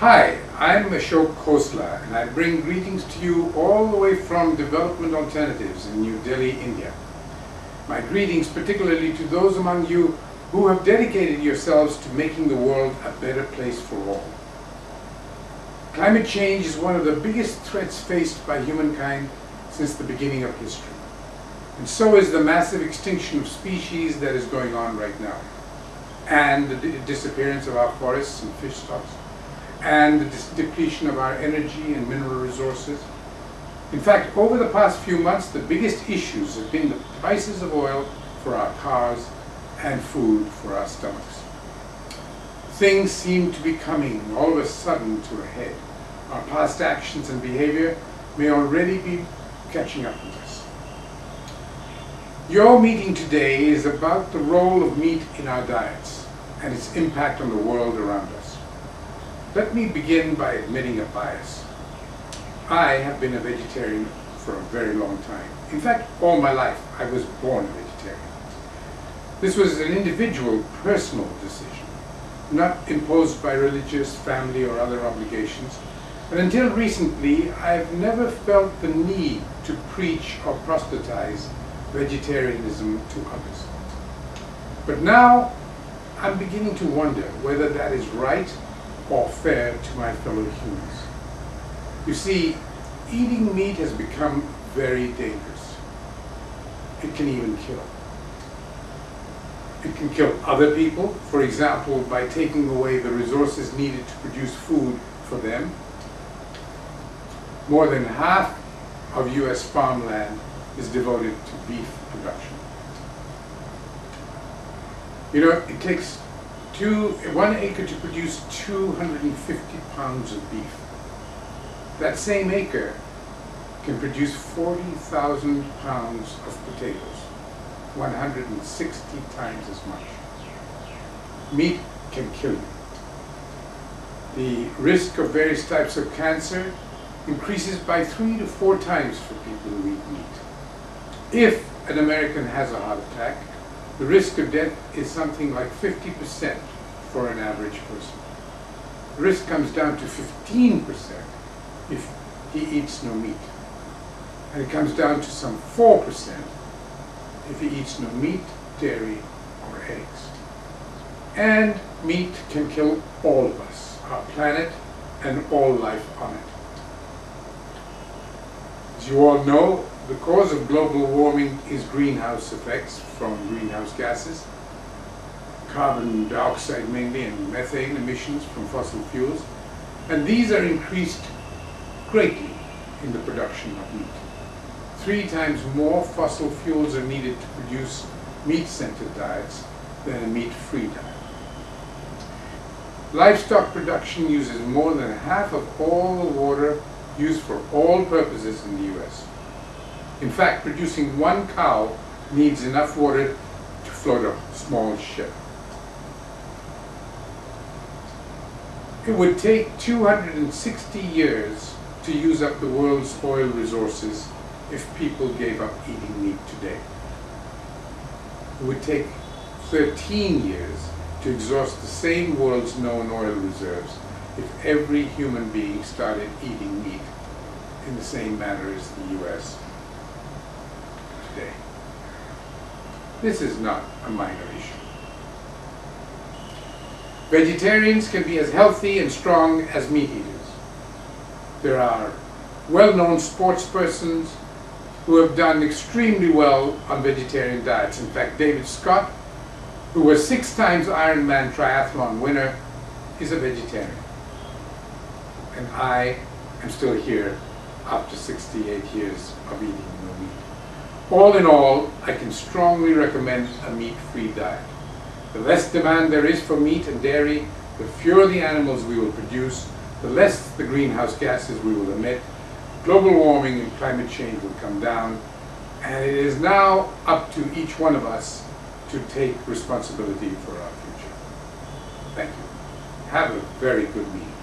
Hi, I'm Ashok Khosla, and I bring greetings to you all the way from Development Alternatives in New Delhi, India. My greetings particularly to those among you who have dedicated yourselves to making the world a better place for all. Climate change is one of the biggest threats faced by humankind since the beginning of history. And so is the massive extinction of species that is going on right now, and the disappearance of our forests and fish stocks, and the depletion of our energy and mineral resources. In fact, over the past few months, the biggest issues have been the prices of oil for our cars and food for our stomachs. Things seem to be coming all of a sudden to a head. Our past actions and behavior may already be catching up with us. Your meeting today is about the role of meat in our diets and its impact on the world around us. Let me begin by admitting a bias. I have been a vegetarian for a very long time. In fact, all my life I was born a vegetarian. This was an individual, personal decision, not imposed by religious, family, or other obligations. And until recently, I've never felt the need to preach or proselytize vegetarianism to others. But now, I'm beginning to wonder whether that is right or fair to my fellow humans. You see, eating meat has become very dangerous. It can even kill. It can kill other people, for example, by taking away the resources needed to produce food for them. More than half of US farmland is devoted to beef production. You know, it takes 1 acre to produce 250 pounds of beef. That same acre can produce 40,000 pounds of potatoes, 160 times as much. Meat can kill you. The risk of various types of cancer increases by 3 to 4 times for people who eat meat. If an American has a heart attack, the risk of death is something like 50% for an average person. The risk comes down to 15% if he eats no meat. And it comes down to some 4% if he eats no meat, dairy, or eggs. And meat can kill all of us, our planet, and all life on it. As you all know, the cause of global warming is greenhouse effects from greenhouse gases, carbon dioxide mainly, and methane emissions from fossil fuels, and these are increased greatly in the production of meat. 3 times more fossil fuels are needed to produce meat-centered diets than a meat-free diet. Livestock production uses more than half of all the water used for all purposes in the US. In fact, producing 1 cow needs enough water to float a small ship. It would take 260 years to use up the world's oil resources if people gave up eating meat today. It would take 13 years to exhaust the same world's known oil reserves if every human being started eating meat in the same manner as the US today. This is not a minor issue. Vegetarians can be as healthy and strong as meat eaters. There are well-known sports persons who have done extremely well on vegetarian diets. In fact, David Scott, who was 6 times Ironman triathlon winner, is a vegetarian. And I am still here after 68 years of eating no meat. All in all, I can strongly recommend a meat-free diet. The less demand there is for meat and dairy, the fewer the animals we will produce, the less the greenhouse gases we will emit, global warming and climate change will come down, and it is now up to each one of us to take responsibility for our future. Thank you. Have a very good meeting.